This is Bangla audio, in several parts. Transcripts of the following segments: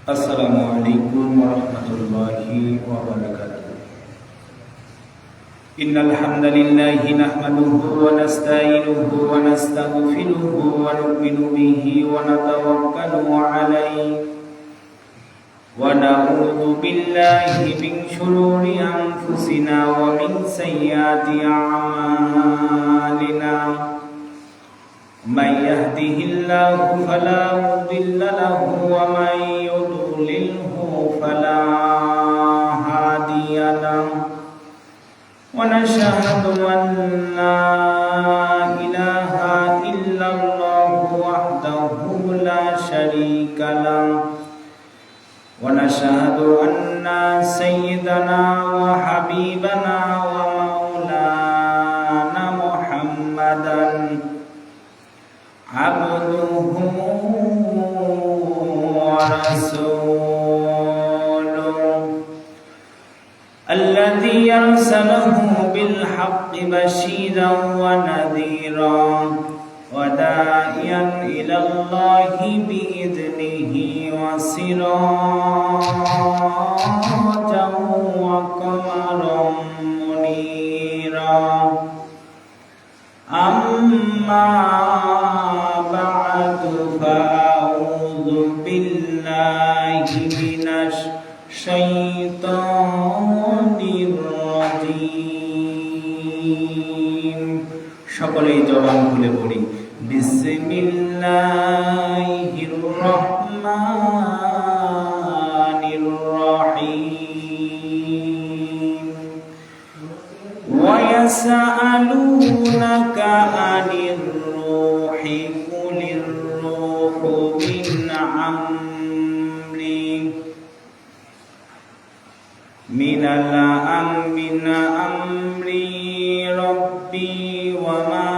السلام عليكم ورحمة الله وبركاته. إن الحمد لله نحمده ونستعينه ونستغفره ونؤمن به ونتوكل عليه ونعوذ بالله من شرور أنفسنا ومن سيئات أعمالنا. من يهده الله فلا مضل له ومن يضلله فلا هادي له ونشهد أن لا إله إلا الله وحده لا شريك له ونشهد أن سيدنا وحبيبنا ومولانا محمدا عبده ورسوله الذي أرسله بالحق بشيرا ونذيرا وداعيا إلى الله بإذنه وسراجا وقمرا منيرا. أما بعد فأعوذ بالله من الشيطان الرجيم. সকলেই জবান খুলে পড়ি বিসমিল্লাহির রহমানির রহিম। ওয়া ইয়াসআলুনাকা আনির রূহি কুলির রূহু মিন আমরি মিনাল আমরি রব্বি ওয়া মা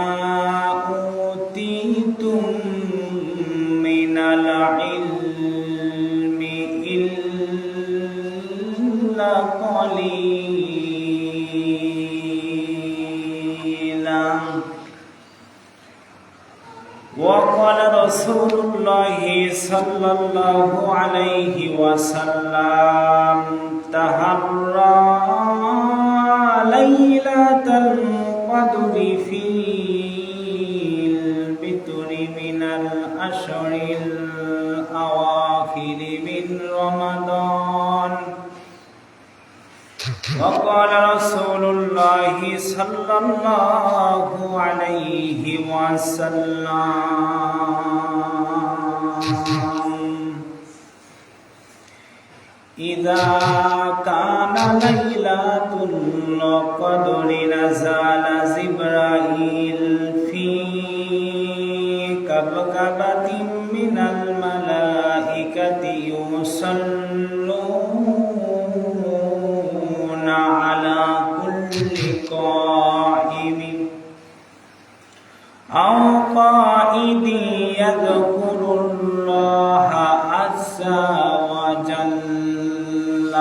উতিতুম মিনাল ইলমি ইল্লা قليلا. وقال رسول الله صلى الله عليه وسلم تحرى ليلة القدر في البتر من الأشهر الأواخر من رمضان. وقال رسول الله صلى الله عليه وسلم إذا كان ليلة القدر نزل جبرائيل في كبكبة من الملائكة يصلون على كل قائم أو قائد يذكر الله عز وجل.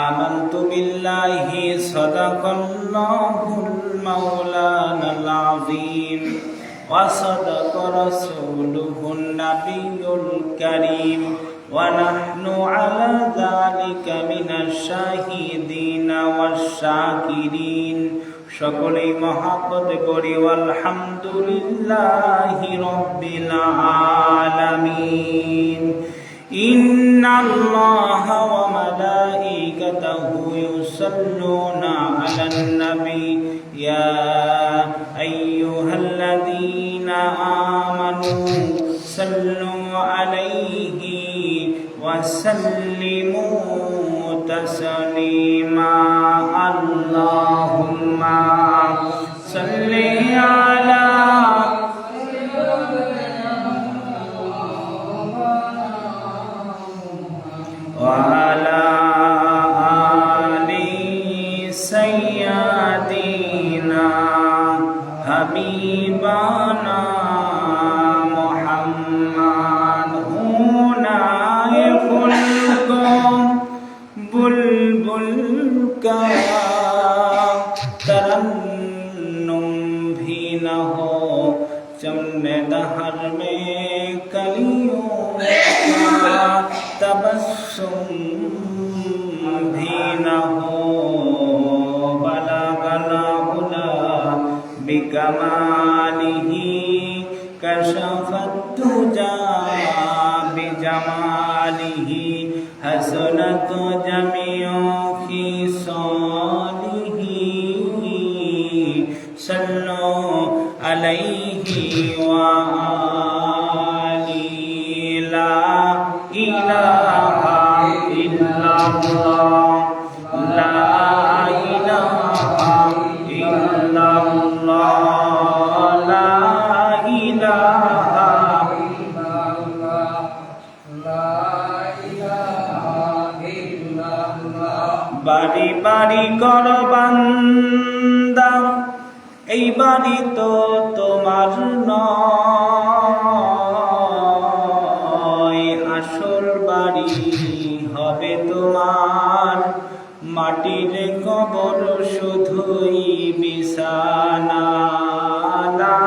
آمنت بالله صدق الله المولانا العظيم وصدق رسوله النبي الكريم ونحن على ذلك من الشاهدين والشاكرين. সকলেই মহব্বত করি আলহামদুলিল্লাহি রাব্বিল আলামিন। ইন্নাল্লাহা ওয়া মালাইকাতাহু ইউসাল্লুনা আলান নবী ইয়া আইয়ুহাল্লাযীনা আমানু সাল্লু আলাইহি ওয়া সাল্লিমু তাসলিমা। আল্লাহুম্মা সাল্লি আলা ওয়া আলা আলি সাইয়্যিদিনা হাবিবানা মুহাম্মদ হুনায়ে ফুলকো বুলবুল কা তরন্নুম دينه بلغ العلا بكماله كشف الدجى بجماله حسنت جميع خصاله صلوا عليه وآله لا إله إلا الله لا إله إلا الله لا إله বাড়ি বাড়ি কর বান্দা এই বাড়ি তো তোমার নয়, আসল বাড়ি হবে তোমার মাটির কবর শুধুই বিছানা। লা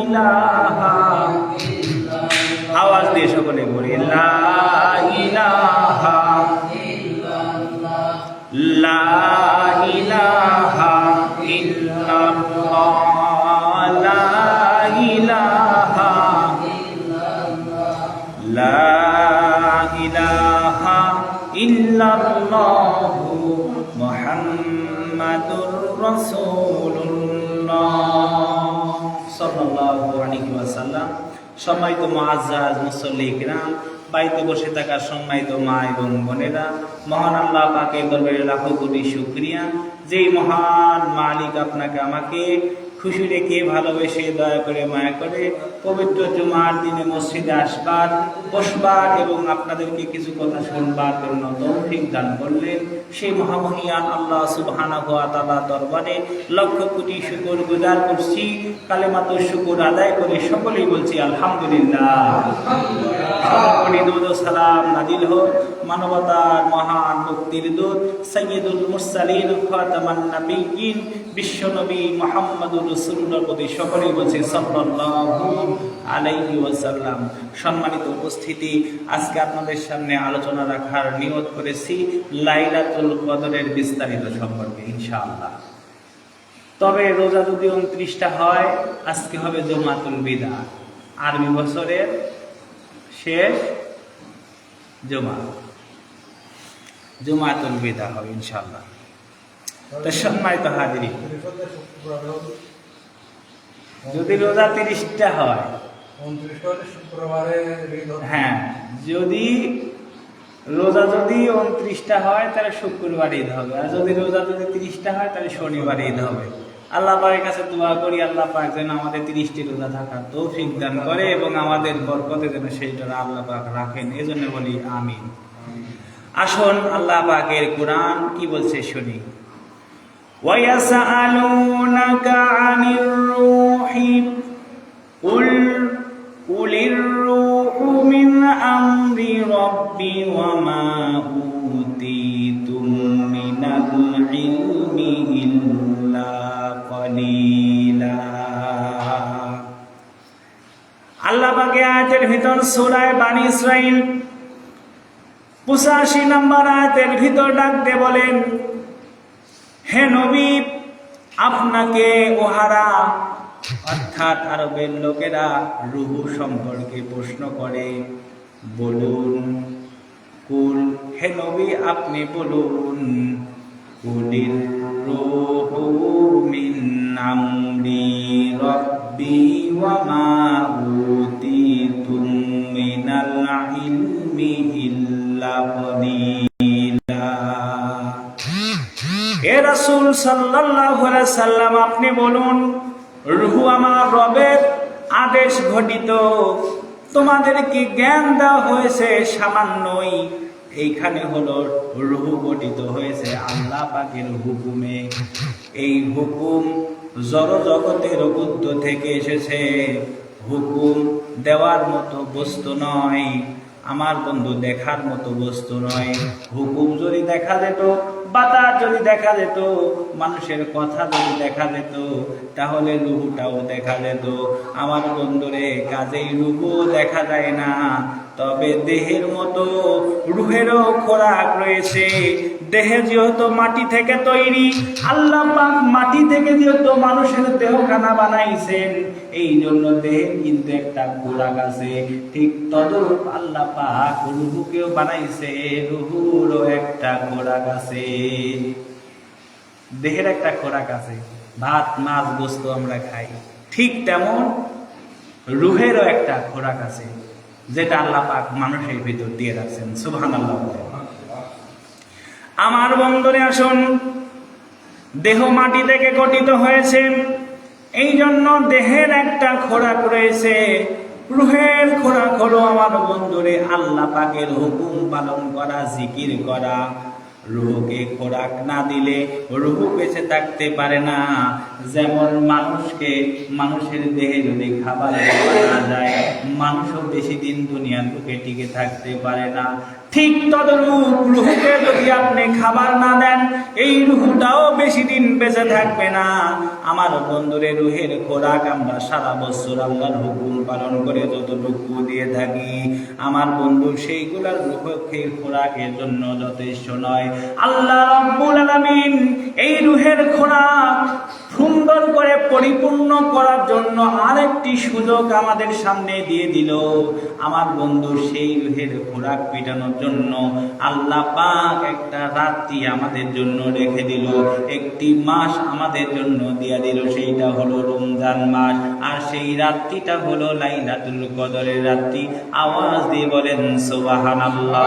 ইলাহা আওয়াজ দিয়ে সকলে বলি লা ইলাহা লা ইলাহা ইল্লাল্লাহ লা ইলাহা লা ইলাহা ইল্লাল্লাহ মুহাম্মাদুর রাসূলুল্লাহ সাল্লাল্লাহু আলাইহি ওয়াসাল্লাম। সম্মানিত মুআজ্জাজ মুসল্লি কিরাম, বাড়িতে বসে থাকা সম্মানিত মা এবং বোনেরা, মহান আল্লাহ পাকের দরবারে লাখো কোটি শুকরিয়া, যেই মহান মালিক আপনাকে আমাকে খুশি রেখে ভালোবেসে দয়া করে মায়া করে পবিত্র জুমার দিনে মসজিদে আসবার বসবার এবং আপনাদেরকে কিছু কথা শুনবার জন্য তৌফিক দান করলেন, সেই মহামহিয়ান আল্লাহ সুবহানাহু ওয়া তাআলা দরবারে লক্ষ কোটি শুকর গুজার করছি। কালেমাতুশ শুকর আদায় করে সকলেই বলছি আলহামদুলিল্লাহ। সর্বোপরি দুরূদ ও সালাম নাজিল হোক মানবতার মহান মুক্তির দূত সাইয়্যিদুল মুরসালিন খাতামান নাবিয়্যিন বিশ্বনবী মুহাম্মদুর রাসূলুল্লাহ প্রতি সকলেই বলছি সাল্লাল্লাহু আলাইহি ওয়াসাল্লাম। সম্মানিত উপস্থিতি, আজকে আপনাদের সামনে আলোচনা রাখার নিয়ত করেছি লাইলাতুল কদরের বিস্তারিত সম্পর্কে ইনশাআল্লাহ। তবে রোজা যদি 29টা হয়, আজকে হবে জুমাতুল বিদা, আরবি বছরের শেষ জুমা, জুমাতুল বিদা হবে ইনশাআল্লাহ। তো সম্মানিত হাজিরিন, যদি রোজা 30টা হয়, হ্যাঁ, যদি রোজা যদি 29টা হয় তাহলে শুক্রবার ঈদ হবে, আর যদি রোজা যদি 30টা হয় তাহলে শনিবার ঈদ হবে। আল্লাহ পাকের কাছে দোয়া করি আল্লাহ পাক যেন আমাদের 30টি রোজা থাকার তৌফিক দান করে এবং আমাদের বরকতে যেন সেইটা আল্লাহ পাক রাখেন, এজন্য বলি আমিন। আসুন আল্লাহ পাকের কোরআন কি বলছে শুনি। ওয়ায়াসআলুনাকা আনির রূহি কুলির রূহু মিন আমরি রাব্বি ওয়া মা উতীতুম মিনাল ইলমি ইল্লা কলিলা। আল্লাহ পাক আয়াতের ভিতর সূরা বানী ইসরাঈল 85 নম্বর আয়াতের ভিতর ডাকতে বলেন, হে নবী, আপনাকে ওহারা অর্থাৎ আরবের লোকেরা রূহ সম্পর্কে প্রশ্ন করে, বলুন কুল, হে নবী আপনি বলুন, কুলির রূহু মিন আমরি রাব্বি ওয়া মা উতীতুম মিনাল ইলমি ইল্লা কলিলা। হে রাসূল সাল্লাল্লাহু আলাইহি সাল্লাম, আপনি বলুন, রূহ আমার রবের আদেশ ঘটিত, তোমাদেরকে জ্ঞান দেওয়া হয়েছে সামান্যই। এইখানে হলো রূহ গঠিত হয়েছে আল্লাহ পাকের হুকুমে। এই হুকুম জড় জগতের ঊর্ধ্ব থেকে এসেছে, হুকুম দেওয়ার মতো বস্তু নয়, আমার বন্ধু দেখার মতো বস্তু নয়। হুকুম যদি দেখা যেত, বাতাস যদি দেখা যেত, মানুষের কথা যদি দেখা যেত, তাহলে রূহটাও দেখা যেত। আমার বন্ধুরে, কাজেই রূহও দেখা যায় না, তবে দেহের মতো রুহেরও খোরাক রয়েছে। দেহে যেহেতু মাটি থেকে তৈরি, আল্লাহ পাক মাটি থেকে যেহেতু মানুষের দেহখানা বানাইছেন, এই জন্য দেহের কিন্তু একটা খোরাক আছে। ঠিক তদ্রূপ আল্লাহ পাক রুহুকেও বানাইছে, রুহুরও একটা খোরাক আছে। দেহের একটা খোরাক আছে, ভাত মাছ গোস্ত আমরা খাই, ঠিক তেমন রুহেরও একটা খোরাক আছে, যেটা আল্লাহ পাক মানুষের ভিতর দিয়ে রাখছেন। সুবহানাল্লাহ। আমার বন্ধুরে আসুন, দেহ মাটি থেকে গঠিত হয়েছে, এই জন্য দেহের একটা খোরাক রয়েছে। রুহের খোরাক হলো আমার বন্ধুরে আল্লাহ পাকের হুকুম পালন করা, জিকির করা। রুহকে খোরাক না দিলে রুহ বেঁচে থাকতে পারে না। যেমন মানুষের দেহে যদি খাবার না যায়, মানুষও বেশি দিন দুনিয়ার বুকে টিকে থাকতে পারে না। ঠিক তদরূপ রুহকে যদি আপনি খাবার না দেন, এই রুহটাও বেশি দিন বেঁচে থাকবে না। আমার বন্ধুরে রুহের খোরাক আমরা সারা বছর আল্লাহর হুকুম পালন করে যতটুকু দিয়ে থাকি, আমার বন্ধু সেইগুলার রুহকে খোরাকের জন্য যথেষ্ট নয়। আল্লাহ রাব্বুল আলামিন এই রুহের খোরাক সুন্দর করে পরিপূর্ণ করার জন্য আরেকটি সুযোগ আমাদের সামনে দিয়ে দিল। আমার বন্ধু সেই রুহের খোরাক পিটানোর জন্য আল্লাহ পাক একটা রাত্রি আমাদের জন্য রেখে দিল, একটি মাস আমাদের জন্য দিয়ে দিল, সেইটা হলো রমজান মাস। আর সেই রাত্রিটা হলো লাইলাতুল কদরের রাত্রি। আওয়াজ দিয়ে বলেন সুবহানাল্লাহ।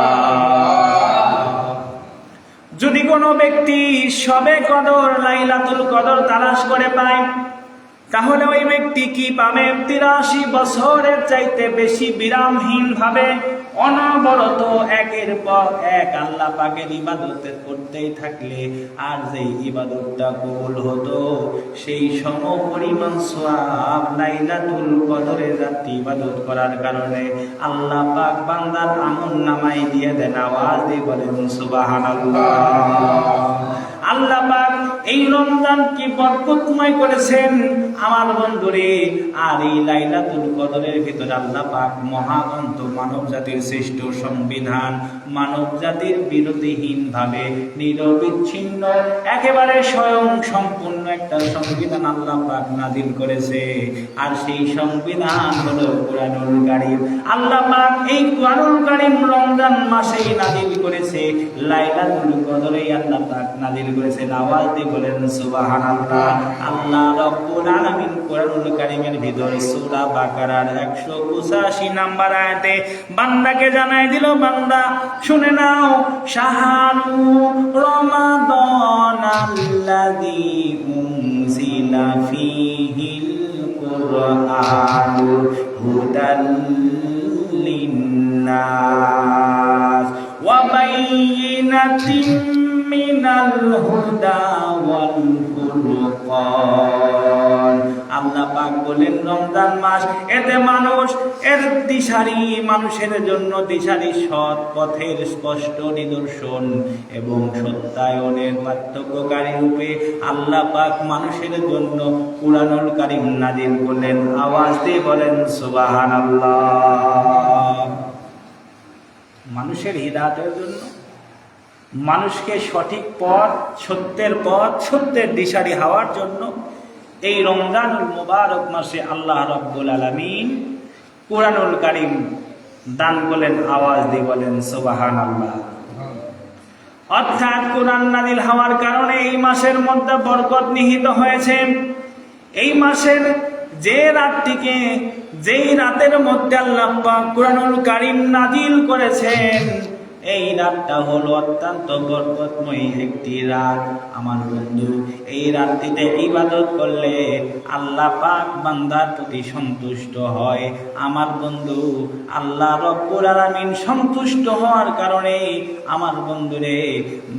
যদি কোনো ব্যক্তি শবে কদর, লাইলাতুল কদর তালাশ করে পায়, তাহলে ওই ব্যক্তি কি পাবে? ৮৩ বছরের চাইতে বেশি বিরামহীন ভাবে অনবরত একের পর এক আল্লাহ পাকের ইবাদত করতেই থাকলে, আর যেই ইবাদতটা কবুল হতো, সেই সম পরিমাণ সওয়াব লাইলাতুল কদরের রাতে ইবাদত করার কারণে আল্লাহ পাক বান্দার আমলনামায় দিয়ে দেন। আওয়াজ দিয়ে বলেন সুবহানাল্লাহ। আল্লাহ পাক এই রমজান কি বরকতময় করেছেন আমার বন্ধুরে। আর এই লাইলাতুল কদরের ভিতরে আল্লাহ পাক মহাগ্রন্থ, মানব জাতির শ্রেষ্ঠ সংবিধান, মানব জাতির বিরোধীহীন ভাবে নিরবিচ্ছিন্ন একেবারে স্বয়ং সম্পূর্ণ একটা সংবিধান আল্লাহ পাক নাযিল করেছে। আর সেই সংবিধান হলো কুরআনুল কারীম। আল্লাহ পাক এই কুরআনুল কারীম রমজান মাসেই নাযিল করেছে, লাইলাতুল কদরেই আল্লাহ পাক নাযিল করেছেন। আওয়াজ দিয়ে বলেন সুবহানাল্লাহ। আল্লাহ রাব্বুল আলামিন কুরআনুল কারীমের ভিতর সূরা বাকারার 185 নাম্বার আয়াতে বান্দাকে জানাই দিল, বান্দা শুনে নাও, শাহরু রমাদানাল্লাযী উনজিলা ফীহিল কুরআনু হুদাল লিন্নাস ওয়া বাইয়িনাতিন মিনাল হুদা ওয়াল ফুরকান। আল্লাহ পাক বলেন রমজান মাস, এতে মানুষ এর দিশারি, মানুষের জন্য দিশারি, সৎ পথের স্পষ্ট নিদর্শন এবং সত্যায়নের পার্থক্যকারী রূপে আল্লাহ পাক মানুষের জন্য কুরআনুল কারীম নাযিল করলেন। আওয়াজ দিয়ে বলেন সুবহানাল্লাহ। মানুষের হিদায়াতের জন্য, মানুষকে সঠিক পথ, সত্যের দিশারি হওয়ার জন্য এই রমজানুল মুবারক মাসে আল্লাহ রাব্বুল আলামিন কুরআনুল কারীম দান করলেন। আওয়াজ দিয়ে বলেন সুবহানাল্লাহ। অর্থাৎ কুরআন নাযিল হওয়ার কারণে এই মাসের মধ্যে বরকত নিহিত হয়েছে। এই মাসের যেই রাতের মধ্যে আল্লাহ পাক কুরআনুল কারীম নাযিল করেছেন, এই রাতটা হলো অত্যন্ত বরকতময় একটি রাত। আমার বন্ধু, এই রাতটিতে ইবাদত করলে আল্লাহ পাক বান্দার প্রতি সন্তুষ্ট হয়। আমার বন্ধু, আল্লাহ রব্বুল আলামিন সন্তুষ্ট হওয়ার কারণে আমার বন্ধুরে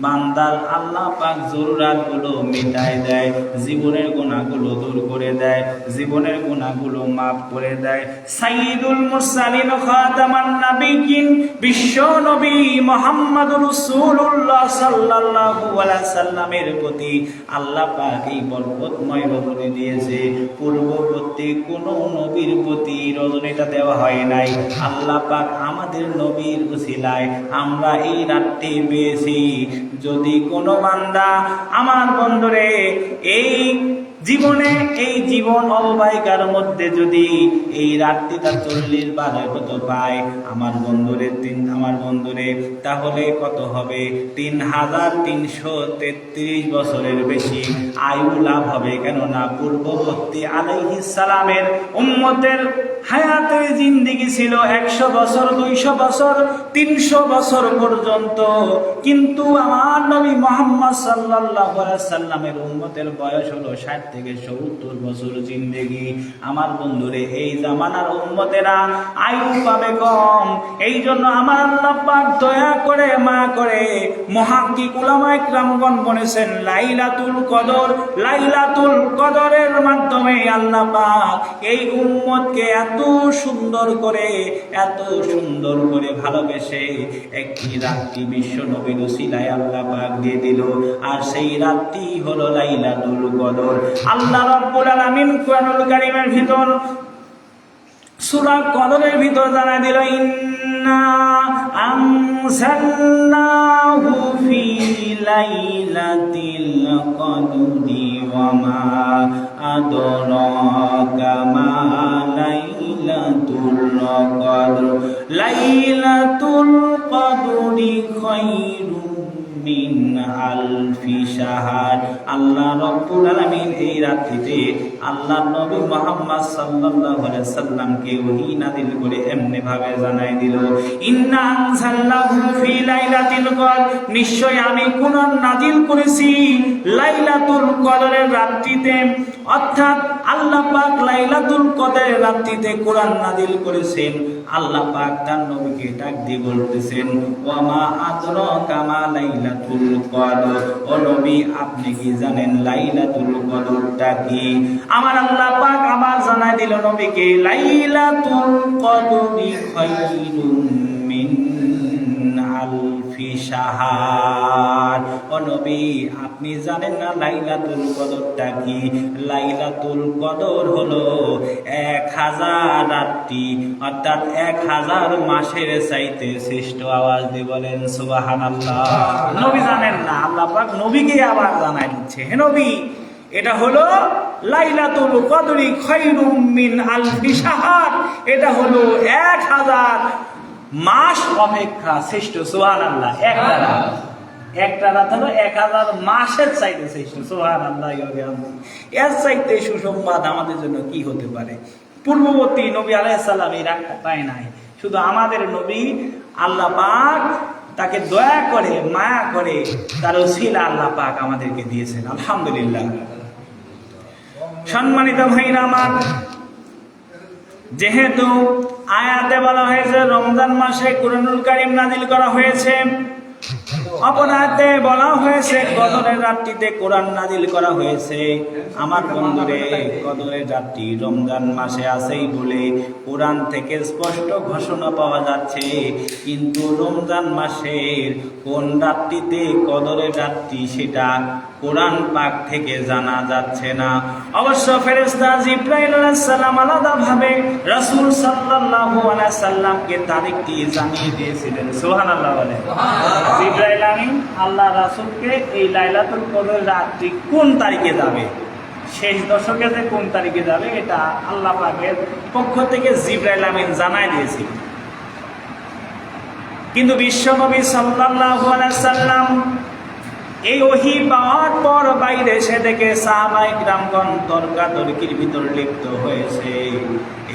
বান্দার আল্লাহ পাক জরুরাতগুলো মিটায় দেয়, জীবনের গুনাহগুলো দূর করে দেয়, জীবনের গুনাহগুলো মাফ করে দেয়। সাইয়্যিদুল মুরসালিন খাতামান নাবিয়্যিন, বিশ্ব নবী মুহাম্মদুর রাসূলুল্লাহ সাল্লাল্লাহু আলাইহি সাল্লামের প্রতি আল্লাহ পাক এই বরকতময় রজনী দিয়েছে। পূর্ববর্তী কোন নবীর প্রতি রজনীটা দেওয়া হয় নাই। আল্লাহ পাক আমাদের নবীর উসিলায় আমরা এই রাতটি পেয়েছি। যদি কোনো বান্দা আমার বন্ধুরে এই জীবনে এই জীবন অববাহিকার মধ্যে যদি এই রাত্রিটা 40 বার কত পায় আমার বন্ধুরে তাহলে কত হবে? 3333 বছরের বেশি আয়ু লাভ হবে। কেননা পূর্ববর্তী আলাইহিস সালামের উম্মতের হায়াতের জিন্দেগি ছিল 100 বছর, 200 বছর, 300 বছর পর্যন্ত। কিন্তু আমার নবী মুহাম্মদ সাল্লাল্লাহু আলাইহি সাল্লামের উম্মতের বয়স হলো 60 থেকে 70 বছর জিন্দেগি। আমার বন্ধুরে এই জামানার উম্মতেরা আয়ু পাবে কম। এই জন্য আমার আল্লাহ পাক দয়া করে মা করে মুহাক্কিক উলামায়ে কিরামগণ বলেছেন লাইলাতুল কদরের মাধ্যমে আল্লাহ পাক এই উম্মতকে এত সুন্দর করে ভালোবেসে একটি রাত্রি বিশ্ব নবীর উসিলায় আল্লাহ পাক দিয়ে দিল। আর সেই রাত্রি হলো লাইলাতুল কদর। আল্লাহ রাব্বুল আলামিন কোরআনুল কারীমের ভিতর সূরা কদরের ভিতর জানাই দিল ইন্না আনজালনাহু ফি লাইলাতিল কদরি ওয়া মা আদরাকা মা লাইলাতুল কদরি খায়রুম মিন আলফি শাহর। আল্লাহ রাব্বুল আলামিন এই রাত্রিতে আল্লাহ নবী মুহাম্মদ সাল্লাল্লাহু আলাইহি সাল্লামকে ওহী নাযিল করে এমনি ভাবে জানাই দিল ইন্না আনজালনাহু ফি লাইলাতিল কদর, নিশ্চয় আমি কোরআন নাযিল করেছি লাইলাতুল কদরের রাত্রিতে। অর্থাৎ আল্লাহ পাক লাইলাতুল কদরের রাত্রিতে কোরআন নাযিল করেছেন। আল্লাহ পাক তার নবীকে ডাক দিয়ে বলতেছেন ওয়া মা আদরাকা মা লাইলাতুল কদর, ও নবী আপনি কি জানেন লাইলাতুল কদরটা কি? আমার আল্লাহ পাক আবার জানাই দিল নবীকে লাইলাতুল কদরি খায়রুম মিন আলফি শাহর। ও নবী আপনি জানেন না লাইলাতুল কদরটা কি? লাইলাতুল কদর হলো 1000 রাত্রি, অর্থাৎ 1000 মাসের চাইতে শ্রেষ্ঠ। আওয়াজ দিয়ে বলেন সুবহানাল্লাহ। নবী জানেন না, আল্লাহ পাক নবীকে আবার জানাই দিচ্ছে হে নবী এটা হলো লাইলাতুল কদরি খায়রুম মিন আলফি শাহর, এটা হলো 1000 মাস অপেক্ষা শ্রেষ্ঠ। সুবহানাল্লাহ। একটা রাত হলো 1000 মাসের চাইতে শ্রেষ্ঠ। সুবহানাল্লাহ। এর চাইতে সুসংবাদ আমাদের জন্য কি হতে পারে? পূর্ববর্তী নবী আলাইহিস সালাম এই রাতটা পায় নাই, শুধু আমাদের নবী আল্লাহ পাক তাকে দয়া করে মায়া করে তার ওসিলা আল্লাহ পাক আমাদেরকে দিয়েছেন। আলহামদুলিল্লাহ। সম্মানিত ভাইরা আমার, যেহেতু আয়াতে বলা হয়েছে রমজান মাসে কুরআনুল কারীম নাযিল করা হয়েছে, অপর আয়াতে বলা হয়েছে কদরের রাত্রিতে কোরআন নাযিল করা হয়েছে। আমার বন্ধুরে কদরের রাত্রি রমজান মাসে আছেই বলে কোরআন থেকে স্পষ্ট ঘোষণা পাওয়া যাচ্ছে, কিন্তু রমজান মাসের কোন রাত্রিতে কদরের রাত্রি সেটা কোরআন পাক থেকে জানা যাচ্ছে না। অবশ্য ফেরেশতা জিবরাইল আলাইহিস সালাম আলাদাভাবে রাসূল সাল্লাল্লাহু আলাইহি সাল্লামকে তারিখটি জানিয়ে দিয়েছিলেন। সুবহানাল্লাহ বলেন। জিবরাইল আমিন আল্লাহ রাসূলকে এই লাইলাতুল কদর রাত্রি কোন তারিখে যাবে, শেষ দশকে যে কোন তারিখে যাবে এটা আল্লাহ পাকের পক্ষ থেকে জিবরাইল আমিন জানায় দিয়েছিল। কিন্তু বিশ্বনবী সাল্লাল্লাহু আলাইহি সাল্লাম এই ওহী পাওয়ার পর বাইরে এসে দেখে সাহাবায়ে কিরামগণ তর্কাতর্কির ভিতর লিপ্ত হয়েছে।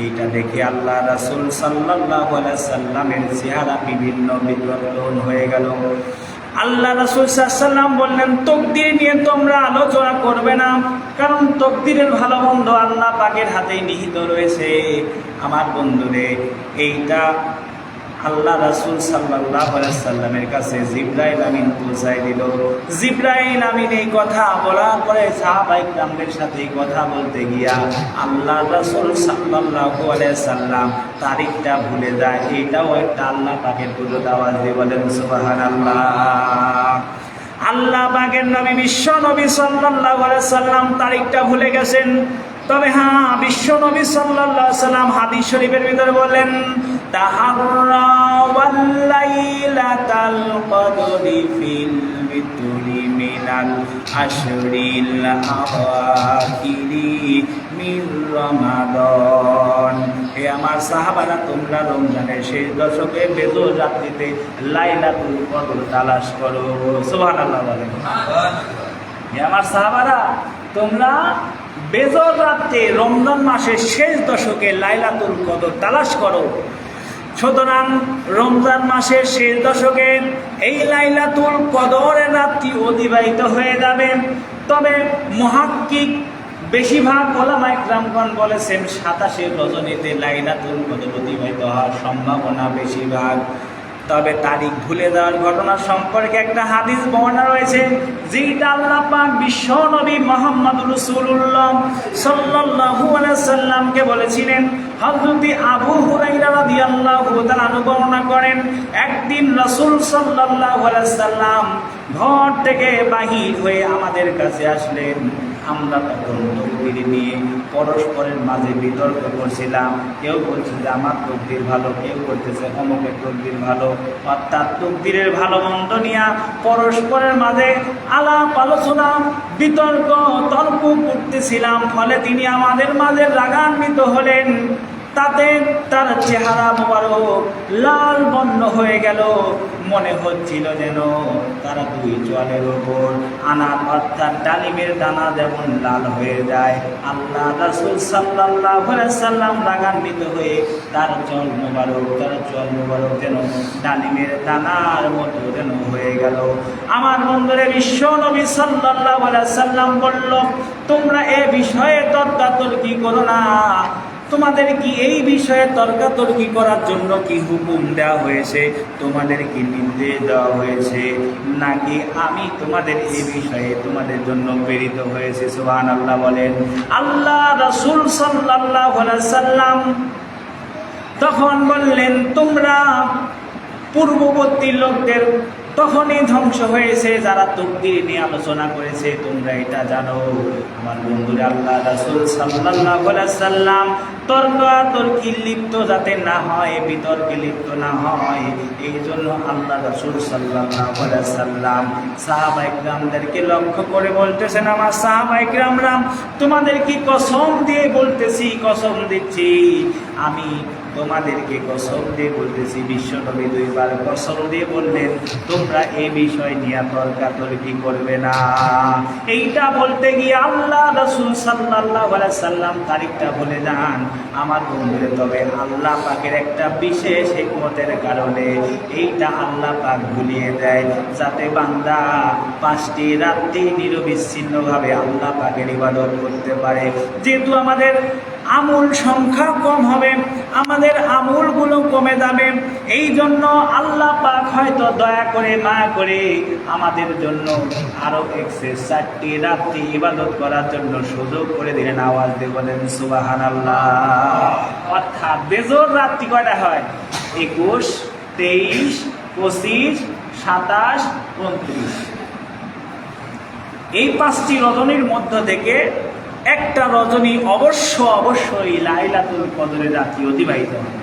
এইটা দেখে আল্লাহ রাসূল সাল্লাল্লাহু আলাইহি সাল্লামের চেহারা বিভিন্ন বিবর্তন হয়ে গেল। আল্লাহ রাসূল সাল্লাল্লাহু আলাইহি সাল্লাম বললেন তাকদীর নিয়ে তোমরা আলোচনা করবে না, কারণ তাকদীরের ভালো মন্দ আল্লাহ পাকের হাতেই নিহিত রয়েছে। আমার বন্ধুরে এইটা আল্লাহ রাসূল সাল্লাল্লাহু আলাইহি সাল্লামের কাছে জিবরাইল আমিন পৌঁছায় দিল। জিবরাইল আমিন এই কথা বলার পরে সাহাবায়ে কিরামদের সাথে কথা বলতে গিয়া আল্লাহ রাসূল সাল্লাল্লাহু আলাইহি সাল্লাম তারিখটা ভুলে যায়। এটাও একটা আল্লাহ পাকের কুদরত। আওয়াজ দিয়ে বলেন সুবহানাল্লাহ। আল্লাহ পাকের নবী বিশ্ব নবী সাল্লাল্লাহু আলাইহি সাল্লাম তারিখটা ভুলে গেছেন। তবে হ্যাঁ, বিশ্ব নবী সাল্লাল্লাহু আলাইহি সাল্লাম হাদিস শরীফের ভিতরে বলেন, তাহাররা ওয়াল লাইলাতাল কদরি ফিল বিতুরি মিনাল আশরিল আওয়াখিরি মির রমাদান। হে আমার সাহাবারা, তোমরা রমজানের শেষ দশকে বেজোর রাত্রিতে লাইলাতুল কদর তালাশ করো। সুবহানাল্লাহ বলেন। হে আমার সাহাবারা, তোমরা বেজর রাতে রমজান মাসের শেষ দশকে লাইলাতুল কদর তালাশ করো। সুতরাং রমজান মাসের শেষ দশকে এই লাইলাতুল কদরের রাতটি অতিবাহিত হয়ে যাবে। তবে মুহাক্কিক বেশিরভাগ ওলামায়ে কেরামগণ বলেছেন 27 রজনীতে লাইলাতুল কদর অতিবাহিত হওয়ার সম্ভাবনা বেশিরভাগ। তবে তারিখ ভুলে যাওয়ার ঘটনা সম্পর্কে একটা হাদিস বর্ণনা রয়েছে, যেটা আল্লাহ পাক বিশ্ব নবী মুহাম্মদ রাসূলুল্লাহ সাল্লাল্লাহু আলাইহি সাল্লামকে বলেছিলেন। হযরত আবু হুরায়রা রাদিয়াল্লাহু তাআলা বর্ণনা করেন, একদিন রাসূল সাল্লাল্লাহু আলাইহি সাল্লাম ঘর থেকে বাহির হয়ে আমাদের কাছে আসলেন। আমরা তখন তকবীর নিয়ে পরস্পরের মাঝে বিতর্ক করছিলাম। কেউ বলছে যে আমার তকবীর ভালো, কেউ বলতেছে অমুকের তকবীর ভালো। অর্থাৎ তকবীরের ভালো মন্দ নিয়ে পরস্পরের মাঝে আলাপ আলোচনা বিতর্ক তর্ক করতেছিলাম। ফলে তিনি আমাদের মাঝে রাগান্বিত হলেন। তাতে তার চেহারা মোবারক লাল বর্ণ হয়ে গেল। মনে হচ্ছিল যেন তারা দুই জলের ওপর আনার অর্থাৎ ডালিমের দানা যেমন লাল হয়ে যায়। আল্লাহ রাসূল সাল্লাল্লাহু আলাইহি সাল্লাম রাগান্বিত হয়ে তার জল মোবারক যেন ডালিমের দানার মতো যেন হয়ে গেল। আমার বন্ধুরে, বিশ্ব নবী সাল্লাল্লাহু আলাইহি সাল্লাম বলল, তোমরা এ বিষয়ে তর্কাতর্কি করো না। তোমাদের কি এই বিষয়ে তর্কাতর্কি করার জন্য কি হুকুম দেওয়া হয়েছে, তোমাদের কি নির্দেশ দেওয়া হয়েছে, নাকি আমি তোমাদের এই বিষয়ে তোমাদের জন্য প্রেরিত হয়েছে? সুবহানাল্লাহ বলেন। আল্লাহ রাসূল সাল্লাল্লাহু আলাইহি সাল্লাম তখন বললেন, তোমরা পূর্ববর্তী লোকদের তখনই ধ্বংস হয়েছে যারা তকদীর নিয়ে আলোচনা করেছে, তোমরা এটা জানো। আমার বন্ধুরা, আল্লাহ রাসূল সাল্লাল্লাহু আলাইহি সাল্লাম তর্কাতর্কি লিপ্ত যাতে না হয়, বিতর্কে লিপ্ত না হয়, এই জন্য আল্লাহ রাসূল সাল্লাল্লাহু আলাইহি সাল্লাম সাহাবায়ে কিরামদেরকে লক্ষ্য করে বলতেছেন, আমার সাহাবায়ে কিরামরা, তোমাদের কি কসম দিয়ে বলতেছি, কসম দিচ্ছি, আমি তোমাদেরকে কসম দিয়ে বলতেছি। বিশ্বনবী দুইবার কসম দিয়ে বললেন, তোমরা এই বিষয় নিয়ে তর্কাতর্কি করবে না। এইটা বলতে গিয়ে আল্লাহ রাসূল সাল্লাল্লাহু আলাইহি সাল্লাম তারিখটা বলে যান। আমার বন্ধুরে, তবে আল্লাহ পাকের একটা বিশেষ হিকমতের কারণে এইটা আল্লাহ পাক ভুলিয়ে দেয়, যাতে বান্দা 5টি রাত্রি নিরবিচ্ছিন্নভাবে আল্লাহ পাকের ইবাদত করতে পারে। যেহেতু আমাদের আমল সংখ্যা কম হবে, আমাদের আমলগুলো কমে যাবে, এই জন্য আল্লাহ পাক হয়তো দয়া করে মায়া করে আমাদের জন্য আরো 4টি রাত্রি ইবাদত করার জন্য সুযোগ করে দিলেন। আওয়াজ দিয়ে বলেন সুবহানাল্লাহ। অর্থাৎ বেজোর রাত্রি কয়টা হয়? 21, 23, 25, 27, 29। এই 5টি রজনীর মধ্য থেকে একটা রজনী অবশ্যই লাইলাতুল কদরের রাত্রি অতিবাহিত হবে,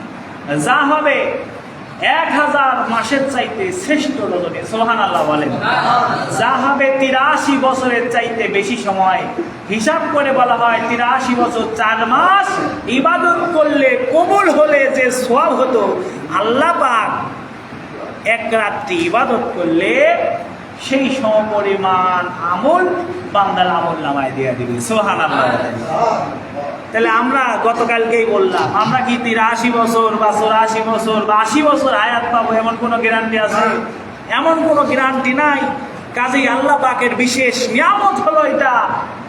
যা হবে 1000 মাসের চাইতে শ্রেষ্ঠ রজনী। সুবহানাল্লাহ বলেন। যা হবে 83 বছরের চাইতে বেশি সময়। হিসাব করে বলা হয় 83 বছর 4 মাস ইবাদত করলে, কবুল হলে যে সওয়াব হতো, আল্লাহ পাক এক রাত্রি ইবাদত করলে সেই সমপরিমাণ আমল বান্দার আমল নামায় দিয়ে দিবে। সুবহানাল্লাহ। তাহলে আমরা গতকালকেই বললাম, আমরা কি 83 বছর বা 84 বছর বা 80 বছর হায়াত পাবো এমন কোনো গ্যারান্টি আছে? এমন কোনো গ্যারান্টি নাই। কাজেই আল্লাহ পাকের বিশেষ নিয়ামত হলো এটা।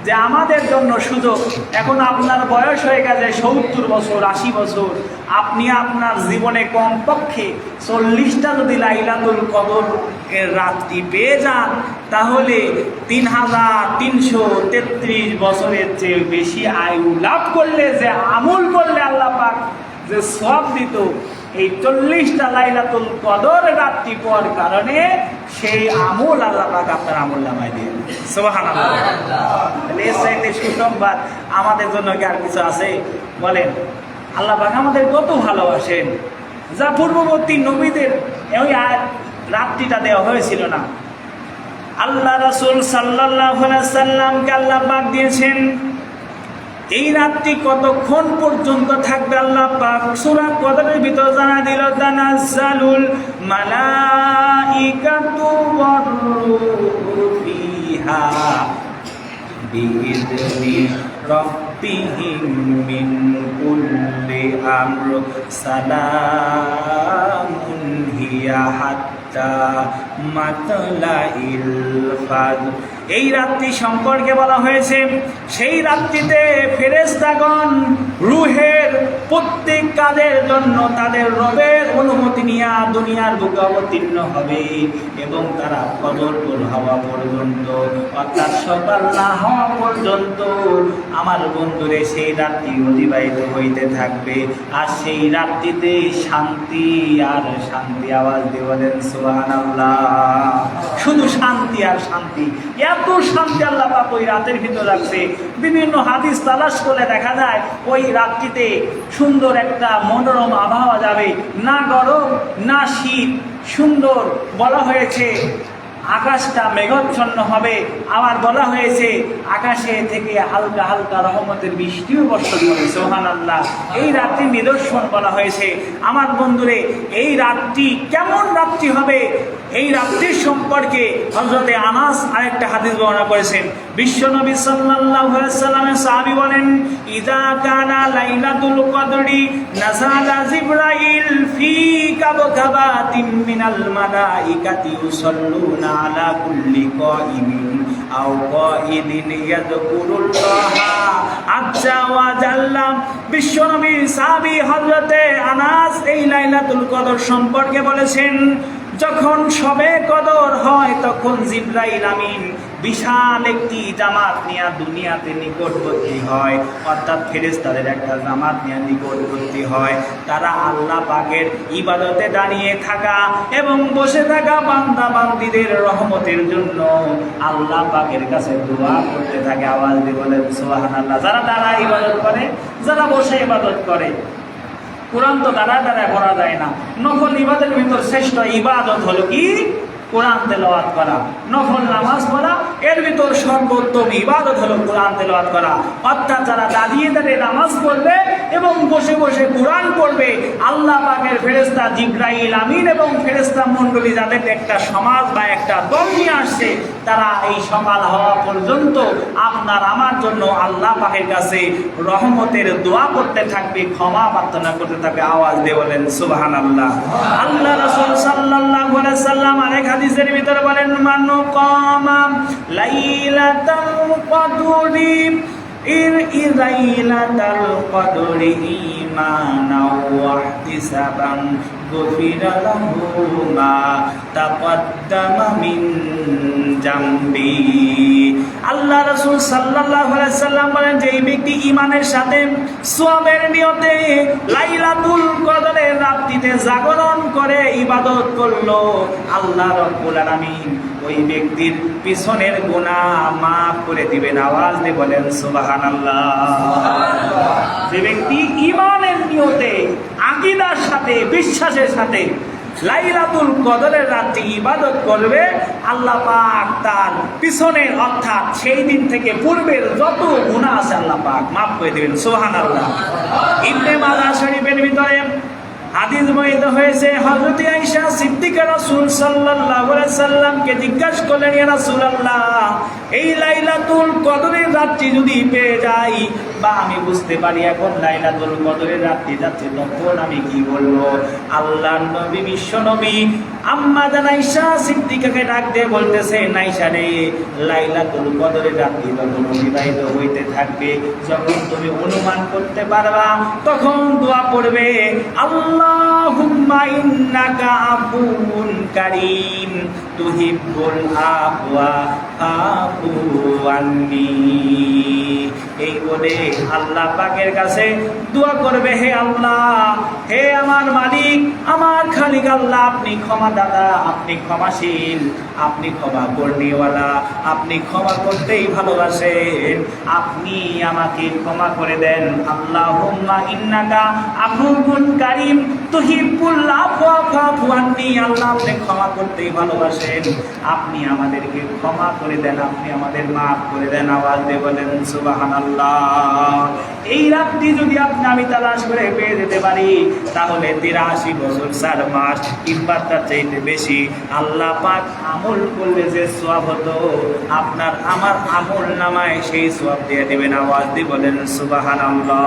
যে আমাদের জন্য সুযোগ। এখন আপনার বয়স হয়ে গেছে 70 বছর, 80 বছর, আপনি আপনার জীবনে কমপক্ষে 40টা যদি লাইলাতুল কদর এর রাতটি পেয়ে যান, তাহলে 3333 বছরের চেয়ে বেশি আয়ু লাভ করলে, যে আমল করলে আল্লাহ পাক যে সওয়াব দিত, এই 40টা লাইলাতুল কদর রাতটি পাওয়ার কারণে সেই আমল আল্লাহ পাক আপনার আমল নামায় দিয়ে। সুবহানাল্লাহ। তাহলে এর চাইতে সুসংবাদ আমাদের জন্য কি আর কিছু আছে? বলেন। আল্লাহ পাক আমাদের কত ভালোবাসেন, যা পূর্ববর্তী নবীদের ওই রাত্রিটা দেওয়া হয়েছিল না। আল্লাহ রাসূল সাল্লাল্লাহু আলাইহি সাল্লামকে আল্লাহ পাক দিয়েছেন। এই রাতটি কতক্ষণ পর্যন্ত থাকবে আল্লাহ পাক সূরা কদরের ভিতর জানা দিল, তানাজ্জালুল মালাইকাতু ওয়ার-রূহু ফিহা বিইذনি রাব্বিহিম মিন কুল্লি আমর সালামুন হিয়া হাত্তা মাতলাইল ফাজর। এই রাত্রি সম্পর্কে বলা হয়েছে, সেই রাত্রিতে ফেরেশতাগণ রূহের প্রত্যেক কাজের জন্য তাদের রবের অনুমতি নিয়ে দুনিয়ার বুকে অবতীর্ণ হবে এবং তারা কদর হওয়া পর্যন্ত, অর্থাৎ সকাল না হওয়া পর্যন্ত আমার বন্ধুরে সেই রাত্রি অতিবাহিত হইতে থাকবে। আর সেই রাত্রিতে শান্তি আর শান্তি। আওয়াজ দিয়ে বলেন সুবহানাল্লাহ। শুধু শান্তি আর শান্তি, এত শান্তি আল্লাহ পাক ওই রাতের ভিতর রাখছে। বিভিন্ন হাদিস তালাশ করে দেখা যায় ওই রাত্রিতে সুন্দর একটা মনোরম আবহাওয়া যাবে, না গরম না শীত, সুন্দর। বলা হয়েছে আকাশটা মেঘাচ্ছন্ন হবে, আবার বলা হয়েছে আকাশে থেকে হালকা হালকা রহমতের বৃষ্টিও বর্ষণ হবে। সুবহানাল্লাহ। এই রাত্রি নিদর্শন বলা হয়েছে। আমার বন্ধুরে, এই রাত্রি কেমন রাত্রি হবে, এই রাত্রির সম্পর্কে হযরতে আনাস আরেকটা হাদিস বর্ণনা করেছেন। বিশ্বনবী সাল্লাল্লাহু আলাইহি সাল্লামের সাহাবী বলেন, ইযা কানা লাইলাতুল কদরি নাযালা জিবরাইল ফি কাবকাবাতিন মিনাল মালাইকাতি ইউসাল্লুনা আলা কুল্লি কাইমিন আও কাইদিন ইয়াযকুরুল্লাহা আযজা ওয়া জাল্লা। বিশ্বনবী সাহাবী হযরতে আনাস এই লাইলাতুল কদর সম্পর্কে বলেছেন, যখন শবে কদর হয় তখন জিবরাইল আমিন বিশাল একটি জামাত নিয়ে দুনিয়াতে নিকটবর্তী হয়, অর্থাৎ ফেরেশতাদের একটা জামাত নিয়ে নিকটবর্তী হয়। তারা আল্লাহ পাকের ইবাদতে দাঁড়িয়ে থাকা এবং বসে থাকা বান্দা বান্দীদের রহমতের জন্য আল্লাহ পাকের কাছে দোয়া করতে থাকে। আওয়াজ দিয়ে বলেন সুবহানাল্লাহ। যারা দাঁড়ায় ইবাদত করে, যারা বসে ইবাদত করে। কোরআন তো দাঁড়ায় দাঁড়ায় পড়া যায় না। নফল ইবাদতের ভিতর শ্রেষ্ঠ ইবাদত হলো কি? কোরআন তেলাওয়াত করা। নফল নামাজ পড়া, এর ভিতর সর্বোত্তম ইবাদত হলো কোরআন তেলাওয়াত করা। অর্থাৎ যারা দাঁড়িয়ে দাঁড়িয়ে নামাজ পড়বে এবং বসে বসে কোরআন পড়বে, আল্লাহ পাকের ফেরেশতা জিবরাইল আমিন এবং ফেরেশতা মণ্ডলী যাদের একটা সমাজ বা একটা দল নিয়ে আসছে, তারা এই সকাল হওয়া পর্যন্ত আপনার আমার জন্য আল্লাহ পাকের কাছে রহমতের দোয়া করতে থাকবে, ক্ষমা প্রার্থনা করতে থাকবে। আওয়াজ দিয়ে বলেন সুবহানাল্লাহ। আল্লাহ রাসূল সাল্লাল্লাহু আলাইহি সাল্লাম আরেক হাদিসের ভিতরে বলেন, মান কামা লাইলাতাল কদরি লাইলাতাল কদরি ঈমানাও ওয়া ইহতিসাবান গুফিরা লাহু মা তাকদ্দামা মিন জামবি। আল্লাহ রাসূল সাল্লাল্লাহু আলাইহি সাল্লাম বলেন, যে এই ব্যক্তি ঈমানের সাথে সওয়াবের নিয়তে লাইলাতুল কদরের রাত্রিতে জাগরণ করে ইবাদত করলো, আল্লাহ রাব্বুল আলামিন ওই ব্যক্তির পিছনের গুনাহ মাফ করে দিবেন। আওয়াজ দিয়ে বলেন সুবহানাল্লাহ। যে ব্যক্তি ঈমানের নিয়তে আকীদার সাথে বিশ্বাসের সাথে লাইলাতুল কদরের রাতে ইবাদত করবে, আল্লাহ পাক তার পিছনের অর্থাৎ সেই দিন থেকে পূর্বের যত গুনাহ আছে আল্লাহ পাক মাফ করে দিবেন। সুবহানাল্লাহ। ইবনে মাজাহ শরীফের ভিতরে হাদিস বর্ণিত হয়েছে হযরত আয়েশা সিদ্দিকা রাসূল সাল্লাল্লাহু আলাইহি সাল্লামকে জিজ্ঞাসা করলেন, ইয়া রাসূলুল্লাহ, এই লাইলাতুল কদরের রাত্রি যদি পেয়ে যাই বা আমি বুঝতে পারি এখন লাইলাতুল কদরের রাত্রি যাচ্ছে, তখন আমি কি বলবো? আল্লাহর নবী, বিশ্ব নবী আম্মা জান আয়েশা সিদ্দিকাকে ডাক দিয়ে বলতেছে, আয়েশা রে, লাইলাতুল কদরের রাত্রি যখন অতিবাহিত হইতে থাকবে, যখন তুমি অনুমান করতে পারবা, তখন দোয়া পড়বে, আল্লাহুম্মা ইন্নাকা আফুউন কারীম তুহিব্বুল আফওয়া ফাআফু আন্নী। এই বলে আল্লাহ পাকের কাছে দোয়া করবে, হে আল্লাহ, হে আমার মালিক, আমার খালিক আল্লাহ, আপনি ক্ষমাদাতা, আপনি ক্ষমাশীল, আপনি ক্ষমা করনেওয়ালা, আপনি ক্ষমা করতেই ভালোবাসেন, আপনি আমাকে ক্ষমা করে দেন। আল্লাহুম্মা ইন্নাকা আফুউন কারীম তুহিব্বুল আফওয়া ফাআফু আন্নী। আল্লাহ, আপনি ক্ষমা করতেই ভালোবাসেন, আপনি আমাদেরকে ক্ষমা করে দেন, আপনি আমাদের মাফ করে দেন। আওয়াজ দিয়ে বলেন সুবহানাল্লাহ। এই রাতটি যদি আমি তালাশ করে পেয়ে যেতে পারি, তাহলে 83 বছর 4 মাস কিংবা তার চাইতে বেশি আল্লাহ পাক আমল করলে যে সওয়াব হতো, আপনার আমার আমল নামায় সেই সওয়াব দিয়ে দিবেন। আওয়াজ দিয়ে বলেন সুবহানাল্লাহ।